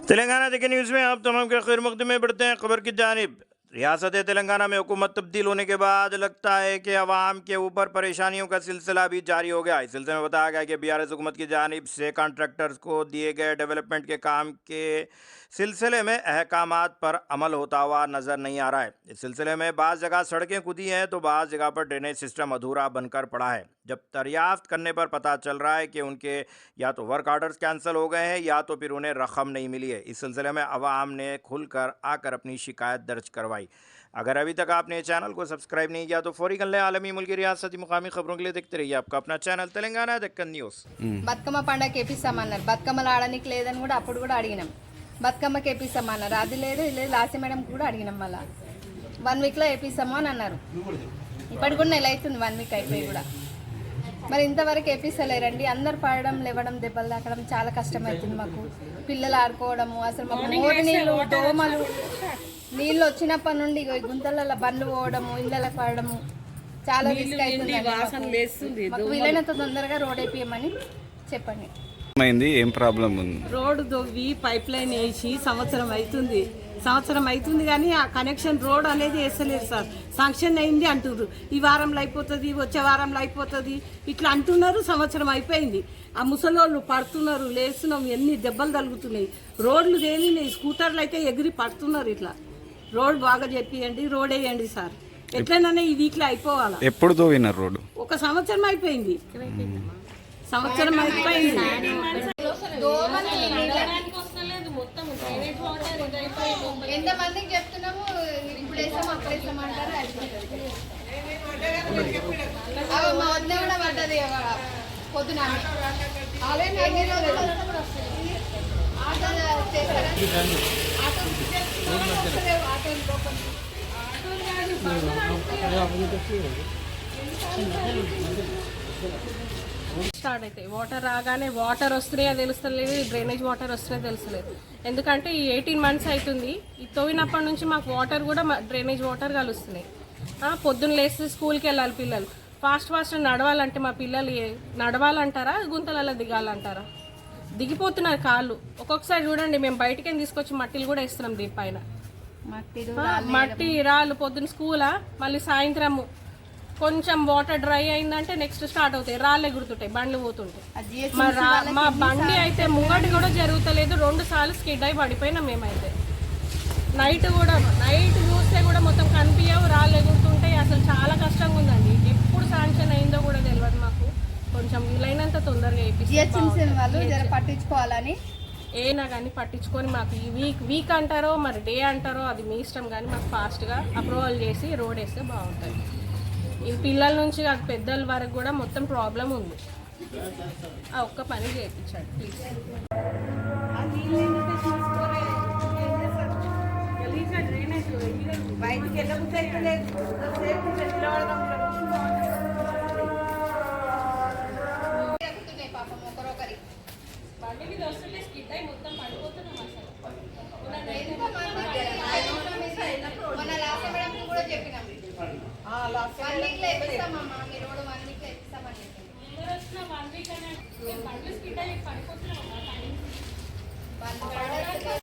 तेलंगाना देखिए न्यूज़ में आप तमाम के खैर मकदम में बढ़ते हैं खबर की जानिब। रियासत तेलंगाना में हुकूमत तब्दील होने के बाद लगता है कि अवाम के ऊपर परेशानियों का सिलसिला भी जारी हो गया। इस सिलसिले में बताया गया कि BRS हुकूमत की जानिब से कॉन्ट्रैक्टर्स को दिए गए डेवलपमेंट के काम के सिलसिले में अहकामात पर अमल होता हुआ नज़र नहीं आ रहा है। इस सिलसिले में बाज़ जगह सड़कें खुदी हैं तो बाज़ जगह पर ड्रेनेज सिस्टम अधूरा बनकर पड़ा है। जब दरियाफ्त करने पर पता चल रहा है कि उनके या तो वर्क ऑर्डर्स कैंसिल हो गए हैं या तो फिर उन्हें रकम नहीं मिली है। इस सिलसिले में अवाम ने खुलकर आकर अपनी शिकायत दर्ज करवाई। अगर अभी तक आपने चैनल को सब्सक्राइब नहीं किया तो फौरी कर लें। आलमी मुल्की रियासती मुकामी खबरों के लिए देखते रहिए आपका अपना चैनल तेलंगाना दक्कन न्यूज़। బతుకమ్మ పండగకి ఏపిస్తామన్నారు. బతుకమ్మలు ఆడడానికి లేదని కూడా అప్పుడు కూడా అడిగినాం. బతుకమ్మకి ఏపిస్తామన్నారు. అది లేదు ఇది లేదు. లాస్ట్ మేడం కూడా అడిగినాం. మళ్ళీ 1 వీక్లో ఏపిస్తాము అని అన్నారు. ఇప్పటికి కూడా నెల అవుతుంది 1 వీక్ అయిపోయి కూడా. మరి ఇంతవరకు ఏపిస్తలేరండి. అందరు పడడం లేవడం దెబ్బలు తాకడం చాలా కష్టమవుతుంది మాకు. పిల్లలు ఆడుకోవడము అసలు మాకు మోరు నీళ్ళు దోమలు నీళ్ళు వచ్చినప్పటి నుండి గుంతలలో బండ్లు పోవడము ఇళ్ళకి పడడము చాలా రిస్క్ అవుతుంది. మాకు వీలైనంత తొందరగా రోడ్ వేపియమని చెప్పండి. ఏం ప్రాబ్లం ఉంది? రోడ్డు దొవ్వి పైప్ లైన్ వేసి సంవత్సరం అవుతుంది కానీ ఆ కనెక్షన్ రోడ్ అనేది వేస్తలేదు సార్. శాంక్షన్ అయింది అంటున్నారు. ఈ వారంలో అయిపోతుంది, వచ్చే వారంలో అయిపోతుంది ఇట్లా అంటున్నారు. సంవత్సరం అయిపోయింది. ఆ ముసలోళ్ళు పడుతున్నారు, లేస్తున్నాం, ఎన్ని దెబ్బలు తగులుతున్నాయి. రోడ్లు తేలినాయి, స్కూటర్లు అయితే ఎగిరి పడుతున్నారు. ఇట్లా రోడ్ బాగా చెప్పియండి, రోడ్ వేయండి సార్. ఎట్లనైనా ఈ వీక్లో అయిపోవాలా. ఎప్పుడు తోవినారు రోడ్డు? ఒక సంవత్సరం అయిపోయింది. ఎంతమందికి చెప్తున్నాము ఇప్పుడు వేసాము అప్పుడు వేసాము అంటారు. మా వద్ద కూడా పడ్డది పొద్దున ఆటో చేస్తారా? స్టార్ట్ అవుతాయి. వాటర్ రాగానే వాటర్ వస్తున్నాయో తెలుస్తలేదు, డ్రైనేజ్ వాటర్ వస్తున్నాయో తెలుస్తలేదు. ఎందుకంటే ఈ 18 మంత్స్ అవుతుంది. ఈ తవ్వినప్పటి నుంచి మాకు వాటర్ కూడా డ్రైనేజ్ వాటర్ కలుస్తున్నాయి. పొద్దున్న లేస్తే స్కూల్కి వెళ్ళాలి పిల్లలు. ఫాస్ట్ నడవాలంటే మా పిల్లలు నడవాలంటారా గుంతలలో దిగాలంటారా? దిగిపోతున్నారు కాళ్ళు. ఒక్కొక్కసారి చూడండి మేము బయటకే తీసుకొచ్చి మట్టిలు కూడా వేస్తున్నాం దీనిపైన. మట్టి రాళ్ళు పొద్దున్న స్కూలా, మళ్ళీ సాయంత్రము కొంచెం వాటర్ డ్రై అయిందంటే నెక్స్ట్ స్టార్ట్ అవుతాయి. రాళ్ళు ఎగురుతుంటాయి, బండ్లు పోతుంటాయి. మా బండి అయితే ముంగటి కూడా జరుగుతలేదు. 2 సార్లు స్కిడ్ అయి పడిపోయినా మేమైతే. నైట్ చూస్తే కూడా మొత్తం కనిపించవు, రాళ్ళు ఎగురుతుంటాయి. అసలు చాలా కష్టంగా ఉందండి. ఎప్పుడు శాంక్షన్ అయిందో కూడా తెలియదు మాకు. కొంచెం వీలైనంత తొందరగా పట్టించుకోవాలని ఏనా కానీ పట్టించుకొని మాకు ఈ వీక్ అంటారో మరి డే అంటారో అది మీ ఇష్టం, కానీ మాకు ఫాస్ట్గా అప్రూవల్ చేసి రోడ్ వేస్తే బాగుంటుంది. ఈ పిల్లల నుంచి అది పెద్దల వరకు కూడా మొత్తం ప్రాబ్లం ఉంది. ఆ ఒక్క పని చేయించండి ప్లీజ్. బయటికి బండి మీద వస్తుంటే స్కిడ్ అయి మొత్తం పడిపోతున్నాం. అసలు 1 వీక్